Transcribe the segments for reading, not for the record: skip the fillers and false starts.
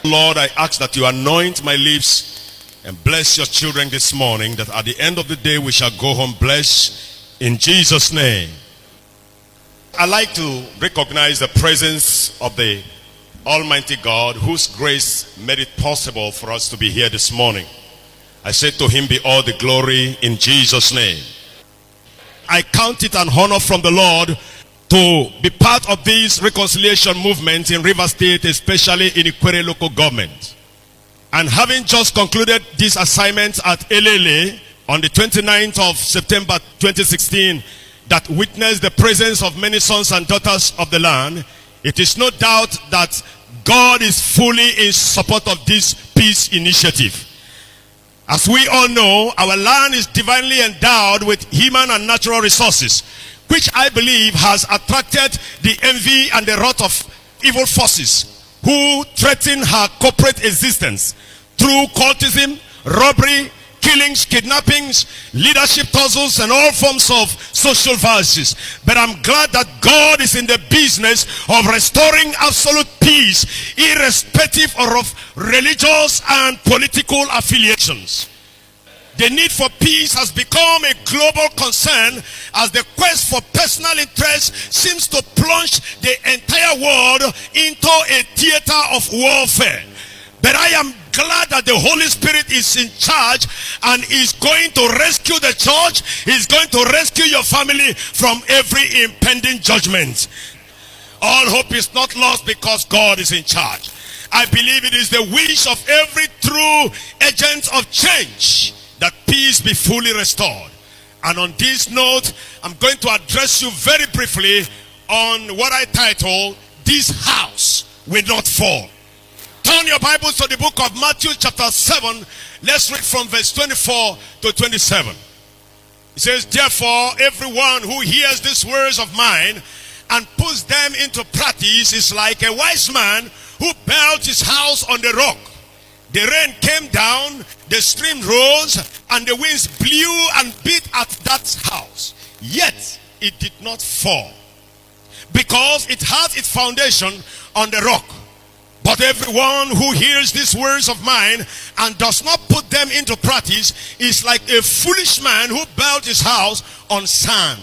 Lord, I ask that you anoint my lips and bless your children this morning, that at the end of the day we shall go home blessed in Jesus' name. I like to recognize the presence of the Almighty God, whose grace made it possible for us to be here this morning. I say to him be all the glory in Jesus' name. I count it an honor from the Lord to be part of this reconciliation movement in River State, especially in Ikwere local government. And having just concluded this assignment at Elele on the 29th of September 2016, that witnessed the presence of many sons and daughters of the land, it is no doubt that God is fully in support of this peace initiative. As we all know, our land is divinely endowed with human and natural resources, which I believe has attracted the envy and the wrath of evil forces who threaten her corporate existence through cultism, robbery, killings, kidnappings, leadership tussles, and all forms of social vices. But I'm glad that God is in the business of restoring absolute peace, irrespective of religious and political affiliations. The need for peace has become a global concern as the quest for personal interest seems to plunge the entire world into a theater of warfare. But I am glad that the Holy Spirit is in charge and is going to rescue the church. He's going to rescue your family from every impending judgment. All hope is not lost because God is in charge. I believe it is the wish of every true agent of change that peace be fully restored. And on this note, I'm going to address you very briefly on what I title, This House Will Not Fall. Turn your Bibles to the book of Matthew chapter 7. Let's read from verse 24 to 27. It says, therefore, everyone who hears these words of mine and puts them into practice is like a wise man who built his house on the rock. The rain came down, the stream rose, and the winds blew and beat at that house. Yet it did not fall, because it had its foundation on the rock. But everyone who hears these words of mine and does not put them into practice is like a foolish man who built his house on sand.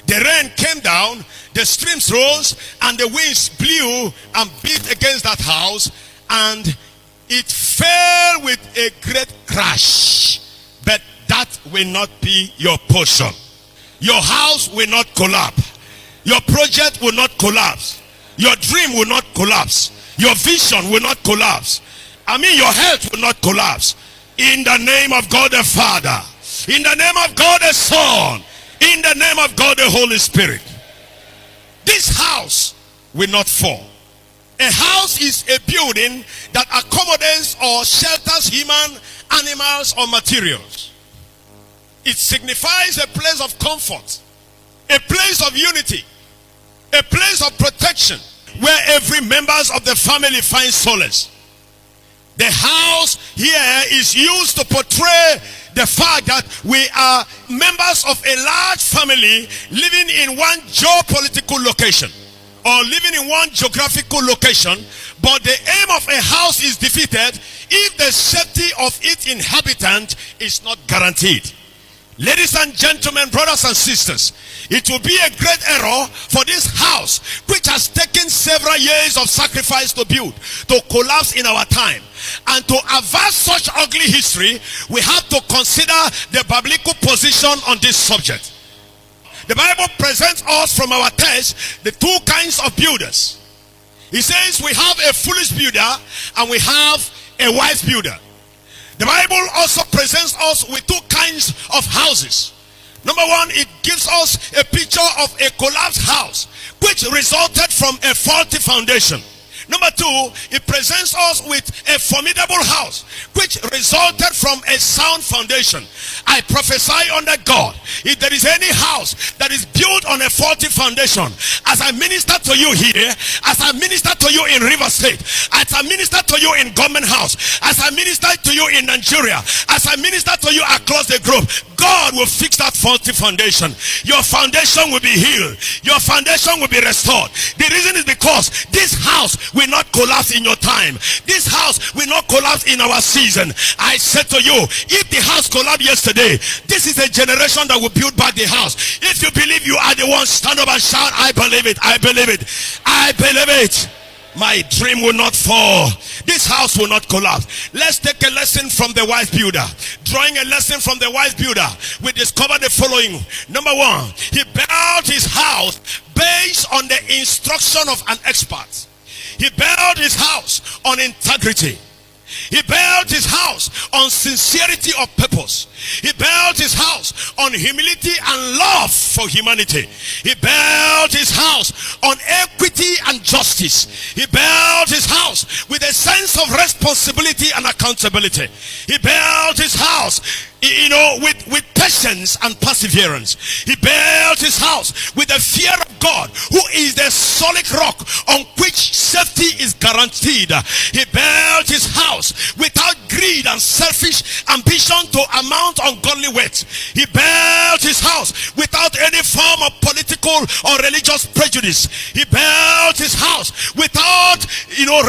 The rain came down, the streams rose, and the winds blew and beat against that house, and it fell with a great crash. But that will not be your portion. Your house will not collapse. Your project will not collapse. Your dream will not collapse. Your vision will not collapse. Your health will not collapse. In the name of God the Father, in the name of God the Son, in the name of God the Holy Spirit, this house will not fall. A house is a building that accommodates or shelters human, animals, or materials. It signifies a place of comfort, a place of unity, a place of protection, where every member of the family finds solace. The house here is used to portray the fact that we are members of a large family living in one geopolitical location, or living in one geographical location, but the aim of a house is defeated if the safety of its inhabitant is not guaranteed. Ladies and gentlemen, brothers and sisters, it will be a great error for this house, which has taken several years of sacrifice to build, to collapse in our time. And to avert such ugly history, we have to consider the biblical position on this subject. The Bible presents us from our text the two kinds of builders. It says we have a foolish builder and we have a wise builder. The Bible also presents us with two kinds of houses. Number one, it gives us a picture of a collapsed house which resulted from a faulty foundation. Number two, it presents us with a formidable house, which resulted from a sound foundation. I prophesy under God, if there is any house that is built on a faulty foundation, as I minister to you here, as I minister to you in River State, as I minister to you in Government House, as I minister to you in Nigeria, as I minister to you across the globe, God will fix that faulty foundation. Your foundation will be healed. Your foundation will be restored. The reason is because this house will not collapse in your time. This house will not collapse in our season. I said to you, if the house collapsed yesterday, this is a generation that will build back the house. If you believe you are the one, stand up and shout, I believe it, I believe it, I believe it. My dream will not fall. This house will not collapse. Let's take a lesson from the wise builder. Drawing a lesson from the wise builder, we discover the following. Number one, he built his house based on the instruction of an expert. He built his house on integrity. He built his house on sincerity of purpose. He built his house on humility and love for humanity. He built his house on equity and justice. He built his house with a sense of responsibility and accountability. He built his house, with patience and perseverance. He built his house with the fear of God, who is the solid rock on which safety is guaranteed. He built his house without greed and selfish ambition to amount ungodly wealth. He built his house without any form of political or religious prejudice. He built his house without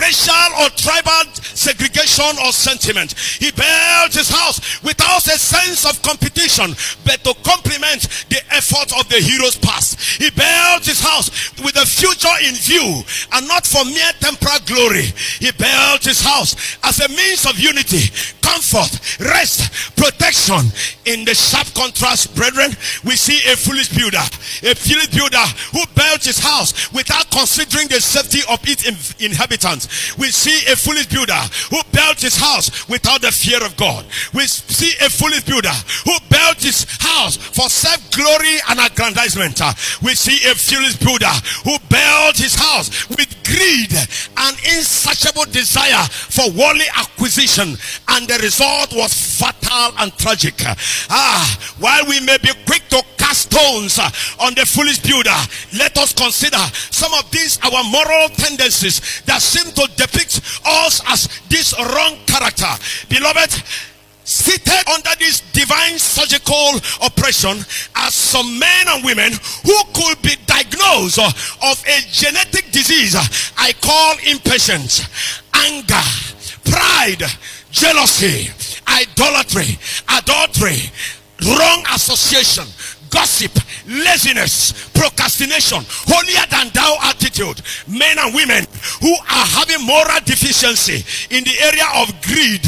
racial or tribal segregation or sentiment. He built his house without a sense of competition, but to complement the effort of the heroes past. He built his house with a future in view and not for mere temporal glory. He built his house as a means of unity, comfort, rest, protection. In the sharp contrast, brethren, we see a foolish builder who built his house without considering the safety of its inhabitants. We see a foolish builder who built his house without the fear of God. We see a foolish builder who built his house for self-glory and aggrandizement. We see a foolish builder who built his house with greed and insatiable desire for worldly acquisition, and the result was fatal and tragic. While we may be quick to cast stones on the foolish builder, let us consider some of these our moral tendencies that seem to depict us as this wrong character. Beloved, seated under this divine surgical oppression are some men and women who could be diagnosed of a genetic disease I call impatience, anger, pride, jealousy, idolatry, adultery, wrong association, gossip, laziness, procrastination, holier than thou attitude. Men and women who are having moral deficiency in the area of greed,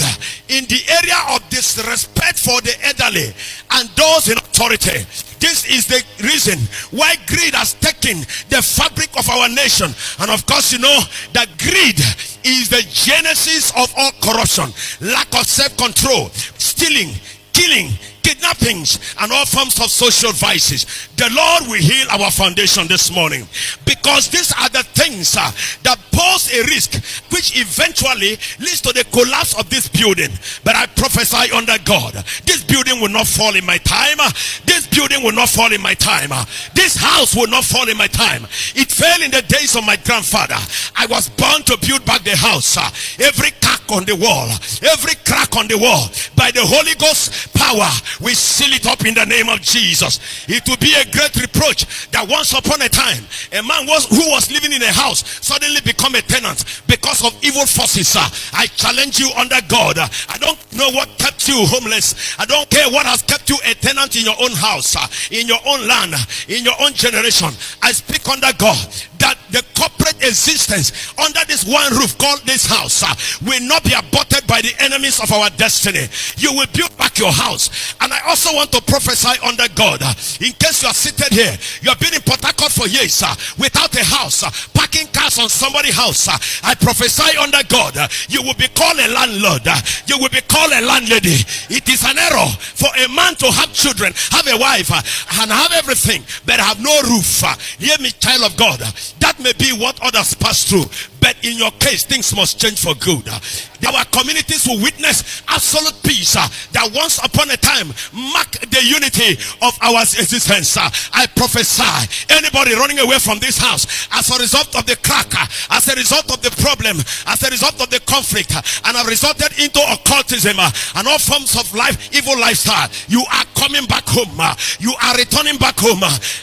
in the area of disrespect for the elderly and those in authority. This is the reason why greed has taken the fabric of our nation. And of course, you know that greed is the genesis of all corruption, lack of self-control, stealing, killing, kidnappings, and all forms of social vices. The Lord will heal our foundation this morning, because these are the things that pose a risk which eventually leads to the collapse of this building. But I prophesy under God, this building will not fall in my time. This building will not fall in my time. This house will not fall in my time. It fell in the days of my grandfather. I was born to build back the house. Every crack on the wall, every crack on the wall, by the Holy Ghost power, we seal it up in the name of Jesus. It will be a great reproach that once upon a time a man who was living in a house suddenly become a tenant because of evil forces. I challenge you under God. I don't know what kept you homeless. I don't care what has kept you a tenant in your own house, in your own land, in your own generation. I speak under God that the corporate existence under this one roof called this house will not be aborted by the enemies of our destiny. You will build back your house. And I also want to prophesy under God, in case you are seated here, you have been in Port Harcourt for years without a house, parking cars on somebody's house. I prophesy under God, you will be called a landlord, you will be called a landlady. It is an error for a man to have children, have a wife, and have everything, but have no roof. Hear me, child of God. That may be what others pass through, But in your case, things must change for good. Our communities will witness absolute peace that once upon a time marked the unity of our existence. I prophesy, anybody running away from this house as a result of the crack, as a result of the problem, as a result of the conflict, and have resulted into occultism and all forms of evil lifestyle, you are coming back home. You are returning back home.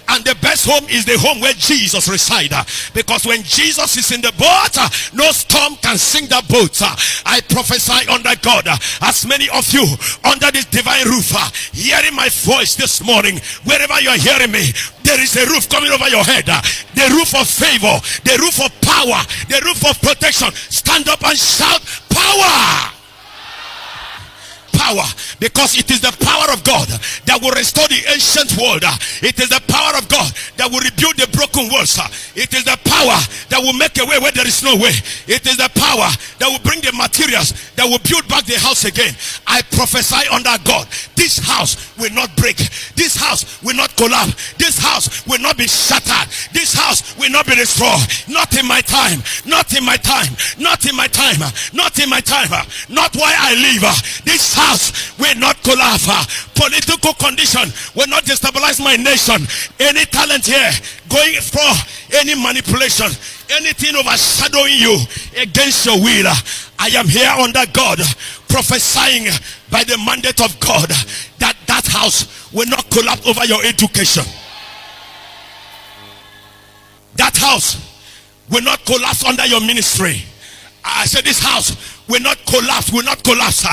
And the best home is the home where Jesus resides. Because when Jesus is in the boat, no storm can sink that boat. I prophesy under God, as many of you under this divine roof, hearing my voice this morning, wherever you are hearing me, there is a roof coming over your head. The roof of favor, the roof of power, the roof of protection. Stand up and shout, power! Power, because it is the power of God that will restore the ancient world. It is the power of God that will rebuild the broken walls. It is the power that will make a way where there is no way. It is the power that will bring the materials that will build back the house again. I prophesy under God, this house will not break. This house will not collapse. This house will not be shattered. This house will not be destroyed. Not in my time. Not in my time. Not in my time. Not in my time. Not while I live. This house will not collapse. Political condition will not destabilize my nation. Any talent here going for any manipulation, anything overshadowing you against your will, I am here under God, prophesying by the mandate of God that that house will not collapse over your education. That house will not collapse under your ministry. I said this house will not collapse, will not collapse.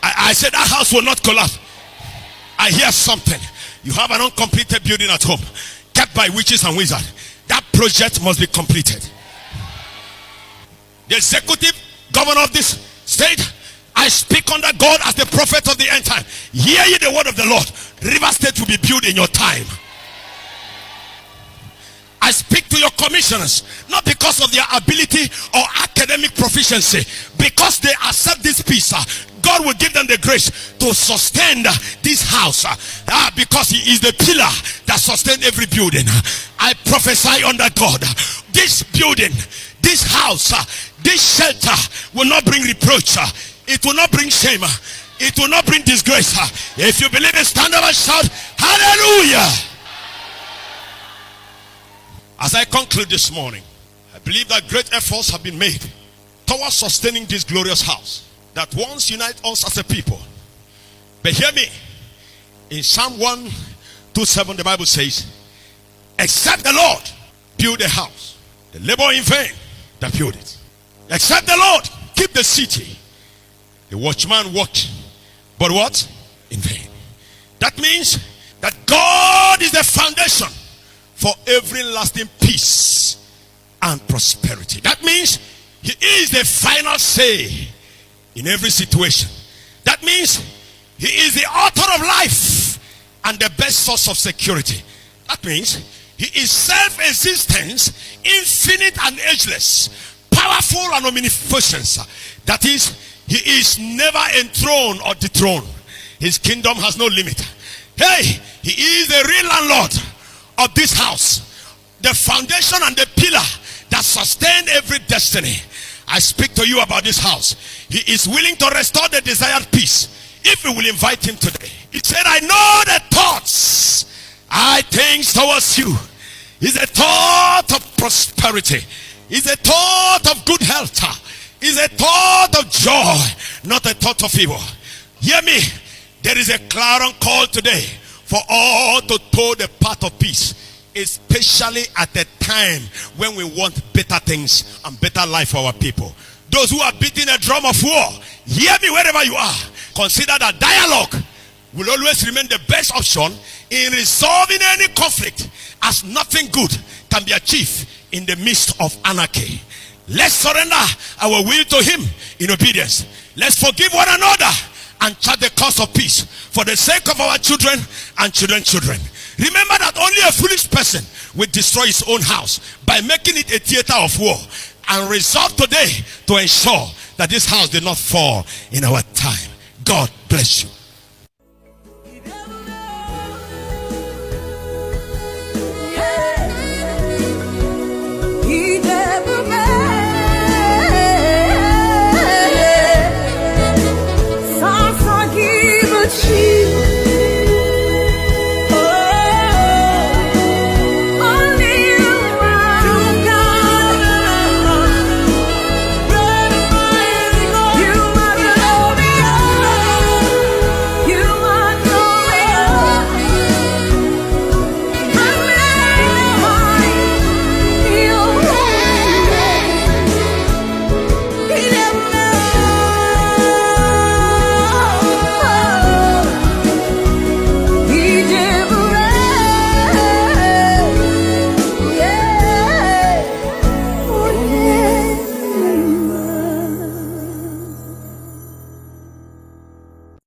I said that house will not collapse. I hear something. You have an uncompleted building at home, kept by witches and wizards. That project must be completed. The executive governor of this state, I speak under God as the prophet of the end time. Hear ye the word of the Lord. River State will be built in your time. I speak to your commissioners, not because of their ability or academic proficiency, because they accept this peace. God will give them the grace to sustain this house, because he is the pillar that sustains every building. I prophesy under God, this building, this house, this shelter will not bring reproach. It will not bring shame. It will not bring disgrace. If you believe it, stand up and shout hallelujah. As I conclude this morning, I believe that great efforts have been made towards sustaining this glorious house that once unite us as a people. But hear me, in Psalm 127 the Bible says, except the Lord build a house, they labor in vain that build it. Except the Lord keep the city, the watchman watch, but what? In vain. That means that God is the foundation for every lasting peace and prosperity. That means he is the final say in every situation. That means he is the author of life and the best source of security. That means he is self-existence, infinite and ageless, powerful and omnipotent. That is, he is never enthroned or dethroned. His kingdom has no limit. Hey, he is the real landlord of this house, the foundation and the pillar that sustain every destiny. I speak to you about this house. He is willing to restore the desired peace if we will invite him today. He said, I know the thoughts I think towards you. It's a thought of prosperity. It's a thought of good health. It's a thought of joy, not a thought of evil. Hear me. There is a clarion call today for all to toe the path of peace, especially at a time when we want better things and better life for our people. Those who are beating a drum of war, hear me wherever you are. Consider that dialogue will always remain the best option in resolving any conflict, as nothing good can be achieved in the midst of anarchy. Let's surrender our will to him in obedience. Let's forgive one another and chart the course of peace for the sake of our children and children's children. Remember that only a foolish person will destroy his own house by making it a theater of war. And resolve today to ensure that this house did not fall in our time. God bless you.